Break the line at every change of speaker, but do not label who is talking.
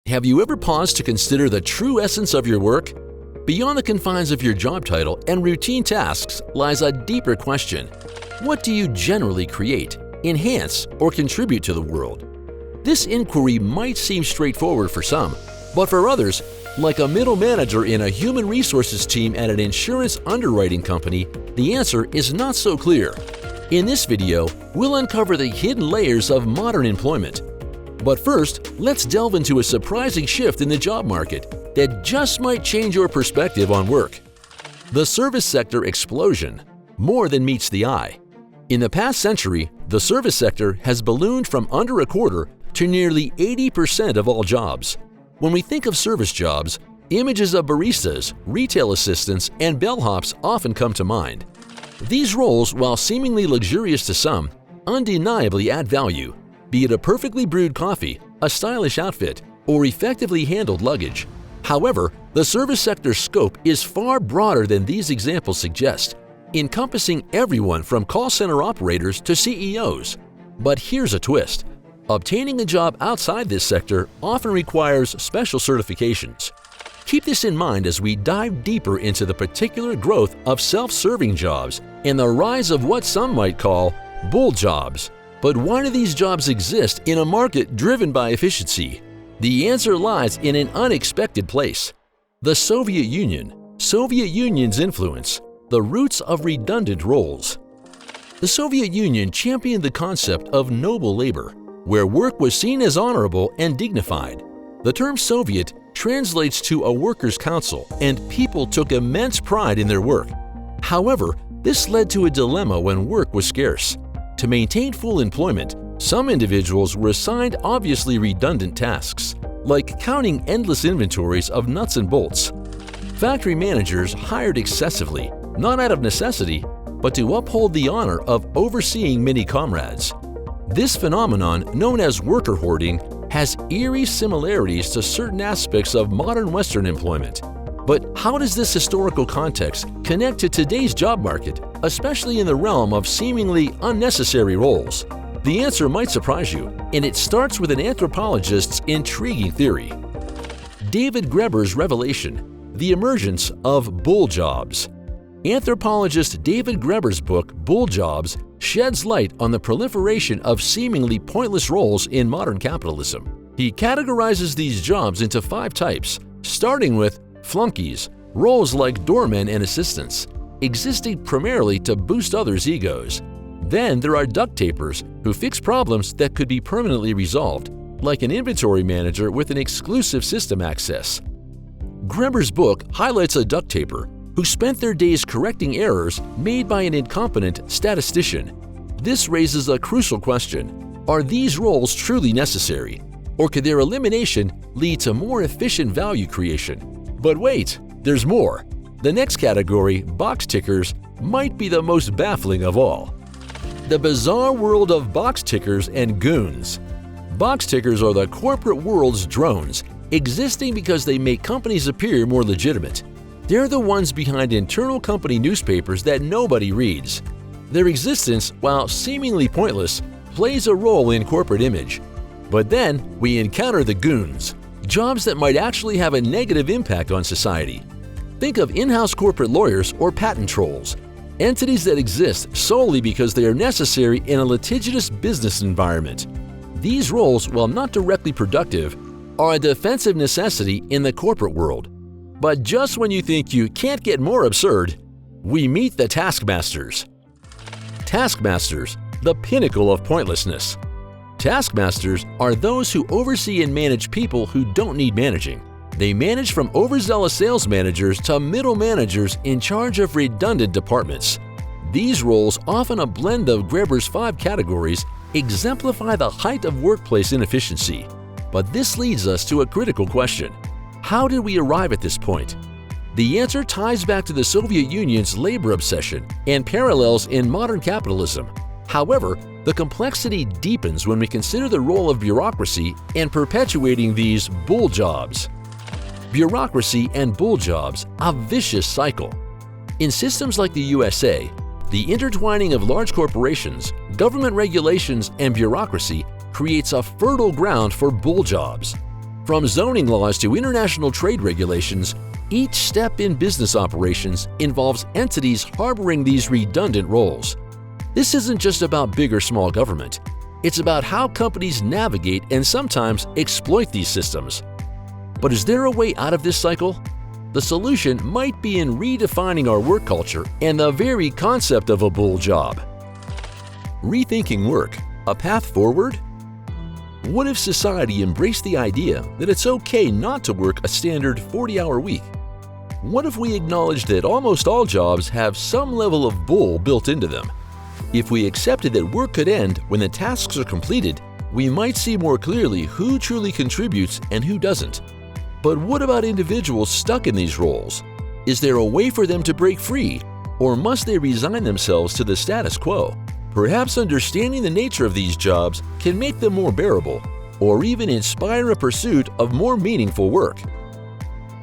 Have you ever paused to consider the true essence of your work? Beyond the confines of your job title and routine tasks lies a deeper question. What do you generally create, enhance, or contribute to the world? This inquiry might seem straightforward for some, but for others, like a middle manager in a human resources team at an insurance underwriting company, the answer is not so clear. In this video, we'll uncover the hidden layers of modern employment. But first, let's delve into a surprising shift in the job market that just might change your perspective on work. The service sector explosion, more than meets the eye. In the past century, the service sector has ballooned from under a quarter to nearly 80% of all jobs. When we think of service jobs, images of baristas, retail assistants, and bellhops often come to mind. These roles, while seemingly luxurious to some, undeniably add value, be it a perfectly brewed coffee, a stylish outfit, or effectively handled luggage. However, the service sector's scope is far broader than these examples suggest, encompassing everyone from call center operators to CEOs. But here's a twist. Obtaining a job outside this sector often requires special certifications. Keep this in mind as we dive deeper into the particular growth of self-serving jobs and the rise of what some might call bull jobs. But why do these jobs exist in a market driven by efficiency? The answer lies in an unexpected place. The Soviet Union, Soviet Union's influence, the roots of redundant roles. The Soviet Union championed the concept of noble labor, where work was seen as honorable and dignified. The term Soviet translates to a workers' council, and people took immense pride in their work. However, this led to a dilemma when work was scarce. To maintain full employment, some individuals were assigned obviously redundant tasks, like counting endless inventories of nuts and bolts. Factory managers hired excessively, not out of necessity, but to uphold the honor of overseeing many comrades. This phenomenon, known as worker hoarding, has eerie similarities to certain aspects of modern Western employment. But how does this historical context connect to today's job market, especially in the realm of seemingly unnecessary roles? The answer might surprise you, and it starts with an anthropologist's intriguing theory. David Graeber's revelation, the emergence of bull jobs. Anthropologist David Graeber's book, Bull Jobs, sheds light on the proliferation of seemingly pointless roles in modern capitalism. He categorizes these jobs into 5 types, starting with flunkies, roles like doormen and assistants, existing primarily to boost others' egos. Then there are duct tapers, who fix problems that could be permanently resolved, like an inventory manager with an exclusive system access. Graeber's book highlights a duct taper who spent their days correcting errors made by an incompetent statistician. This raises a crucial question. Are these roles truly necessary? Or could their elimination lead to more efficient value creation? But wait, there's more. The next category, box tickers, might be the most baffling of all. The bizarre world of box tickers and goons. Box tickers are the corporate world's drones, existing because they make companies appear more legitimate. They're the ones behind internal company newspapers that nobody reads. Their existence, while seemingly pointless, plays a role in corporate image. But then we encounter the goons, jobs that might actually have a negative impact on society. Think of in-house corporate lawyers or patent trolls, entities that exist solely because they are necessary in a litigious business environment. These roles, while not directly productive, are a defensive necessity in the corporate world. But just when you think you can't get more absurd, we meet the taskmasters. Taskmasters, the pinnacle of pointlessness. Taskmasters are those who oversee and manage people who don't need managing. They manage from overzealous sales managers to middle managers in charge of redundant departments. These roles, often a blend of Graeber's 5 categories, exemplify the height of workplace inefficiency. But this leads us to a critical question. How did we arrive at this point? The answer ties back to the Soviet Union's labor obsession and parallels in modern capitalism. However, the complexity deepens when we consider the role of bureaucracy in perpetuating these bull jobs. Bureaucracy and bull jobs, a vicious cycle. In systems like the USA, the intertwining of large corporations, government regulations, and bureaucracy creates a fertile ground for bull jobs. From zoning laws to international trade regulations, each step in business operations involves entities harboring these redundant roles. This isn't just about big or small government. It's about how companies navigate and sometimes exploit these systems. But is there a way out of this cycle? The solution might be in redefining our work culture and the very concept of a bull job. Rethinking work, a path forward? What if society embraced the idea that it's okay not to work a standard 40-hour week? What if we acknowledged that almost all jobs have some level of bull built into them? If we accepted that work could end when the tasks are completed, we might see more clearly who truly contributes and who doesn't. But what about individuals stuck in these roles? Is there a way for them to break free, or must they resign themselves to the status quo? Perhaps understanding the nature of these jobs can make them more bearable, or even inspire a pursuit of more meaningful work.